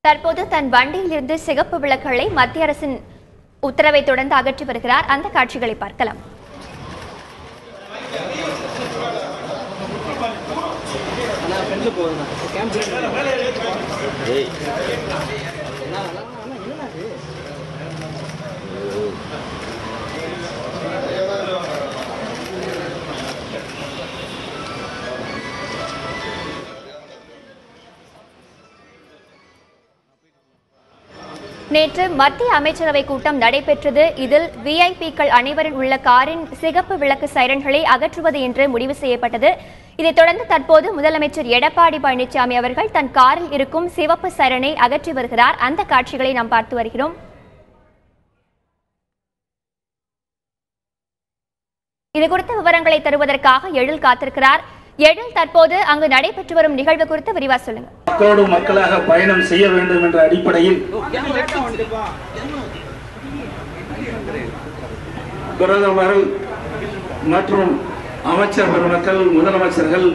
தற்போது தன் வண்டியிலிருந்து சிகப்பு விளக்குகளை மத்திய அரசின் உத்தரவை தொடர்ந்து அகற்றி வருகிறார். அந்த காட்சிகளை பார்க்கலாம். நேற்று மத்திய அமைச்சரவை கூட்டம் நடைபெற்றது. இதில் விஐபிக்கள் அனைவரின் உள்ள காரின் சிகப்பு விளக்கு சைரன்களை அகற்றுவது என்று முடிவு செய்யப்பட்டது. இதைத் தொடர்ந்து தற்போது முதலமைச்சர் எடப்பாடி பழனிசாமி அவர்கள் தன் காரில் இருக்கும் சிவப்பு சைரனை அகற்றி வருகிறார். அந்த காட்சிகளை நாம் பார்த்து வருகிறோம். இதுகுறித்த விவரங்களை தருவதற்காக எழில் காத்திருக்கிறார். எழில், தற்போது அங்கு நடைபெற்று வரும் நிகழ்வு குறித்து விரிவா சொல்லுங்க. மக்களோடு மக்களாக பயணம் செய்ய வேண்டும் என்ற அடிப்படையில் பிரதமர் மற்றும் அமைச்சர் பெருமக்கள், முதலமைச்சர்கள்,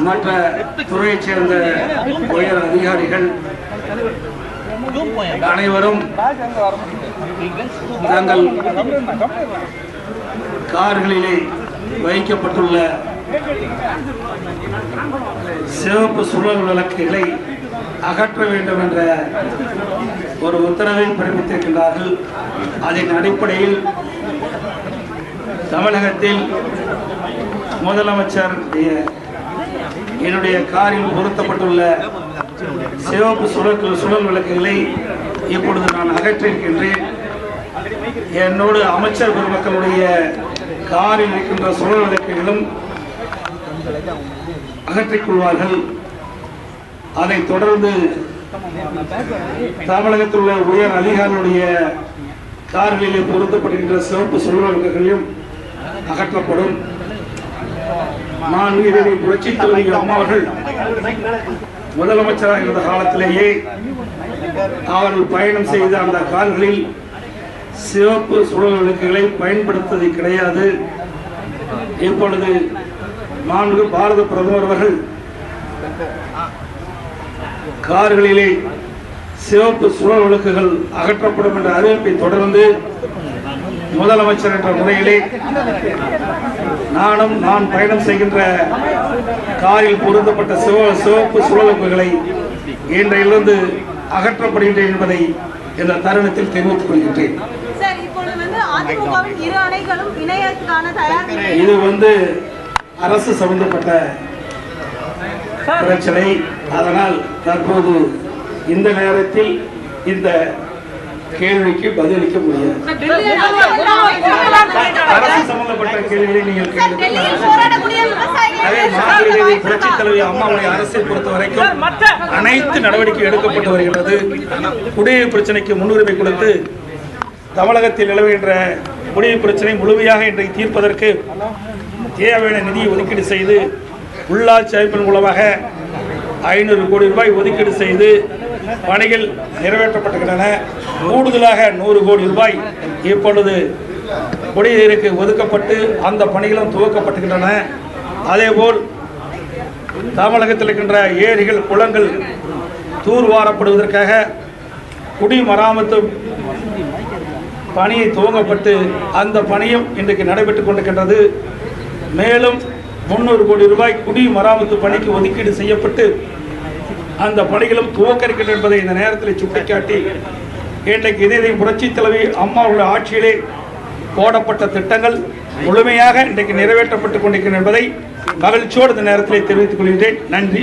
மற்ற துறையைச் சேர்ந்த உயர் அதிகாரிகள் அனைவரும் தங்கள் கார்களிலே வைக்கப்பட்டுள்ள சிவப்பு சுழல் விளக்குகளை அகற்ற வேண்டும் என்ற ஒரு உத்தரவை பிறப்பித்திருக்கின்றார்கள். அதன் அடிப்படையில் தமிழகத்தில் முதலமைச்சர் என்னுடைய காரில் பொருத்தப்பட்டுள்ள சிவப்பு சுழல் விளக்குகளை இப்பொழுது நான் அகற்றியிருக்கின்றேன். என்னோடு அமைச்சர் பெருமக்களுடைய காரில் இருக்கின்ற சுழல் விளக்குகளும் அகற்றிக் கொள்வார்கள். அதைத் தொடர்ந்து தமிழகத்தில் உள்ள உயர் அதிகாரிகளுடைய கார்களிலே பொருத்தப்படுகின்ற சிவப்பு சுழல் விளக்குகளையும் அகற்றப்படும். நான் இதனை புரட்சித் தலைவி அம்மா அவர்கள் முதலமைச்சராக இருந்த காலத்திலேயே அவர்கள் பயணம் செய்த அந்த கார்களில் சிவப்பு சுழல் விளக்குகளை பயன்படுத்துவது கிடையாது. இப்பொழுது மாண்பு பாரத பிரதமர் அவர்கள் கார்களிலே சிவப்பு சுழல் விளக்குகள் அகற்றப்படும் என்ற அறிவிப்பை தொடர்ந்து முதலமைச்சர் என்ற முறையிலே நான் பயணம் செய்கின்ற காரில் பொருத்தப்பட்ட சிவப்பு சுழல் விளக்குகளை இன்றையிலிருந்து அகற்றப்படுகின்றேன் என்பதை இந்த தருணத்தில் தெரிவித்துக் கொள்கின்றேன். இது அரசு சம்பந்தப்பட்ட பிரச்சனை. அதனால் தற்போது இந்த நேரத்தில் இந்த கேள்விக்கு பதிலளிக்க முடியாது. அரசு சம்பந்தப்பட்ட கேள்விகளை நீங்கள் புரட்சித் தலைவி அம்மாவுடைய அரசை பொறுத்த வரைக்கும் அனைத்து நடவடிக்கை எடுக்கப்பட்டு வருகிறது. குடிநீர் பிரச்சனைக்கு முன்னுரிமை கொடுத்து தமிழகத்தில் நிலவுகின்ற குடிநீர் பிரச்சனை முழுமையாக இன்றைக்கு தீர்ப்பதற்கு தேவையான நிதியை ஒதுக்கீடு செய்து உள்ளாட்சி அமைப்பின் மூலமாக 500 கோடி ரூபாய் ஒதுக்கீடு செய்து பணிகள் நிறைவேற்றப்பட்டுள்ளன. கூடுதலாக 100 கோடி ரூபாய் இப்பொழுது குடிநீருக்கு ஒதுக்கப்பட்டு அந்த பணிகளும் துவக்கப்பட்டுகின்றன. அதேபோல் தமிழகத்தில் இருக்கின்ற ஏரிகள், குளங்கள் தூர்வாரப்படுவதற்காக குடிமராமத்து பணியை துவங்கப்பட்டு அந்த பணியும் இன்றைக்கு நடைபெற்றுக் கொண்டிருக்கின்றது. மேலும் 300 கோடி ரூபாய் குடிமராமத்து பணிக்கு ஒதுக்கீடு செய்யப்பட்டு அந்த பணிகளும் துவக்க இருக்கின்றன என்பதை இந்த நேரத்தில் சுட்டிக்காட்டி இன்றைக்கு இதே புரட்சித் தலைவி அம்மாவுடைய ஆட்சியிலே போடப்பட்ட திட்டங்கள் முழுமையாக இன்றைக்கு நிறைவேற்றப்பட்டுக் கொண்டிருக்கின்றன என்பதை மகிழ்ச்சியோடு இந்த நேரத்தில் தெரிவித்துக் கொள்கிறேன். நன்றி.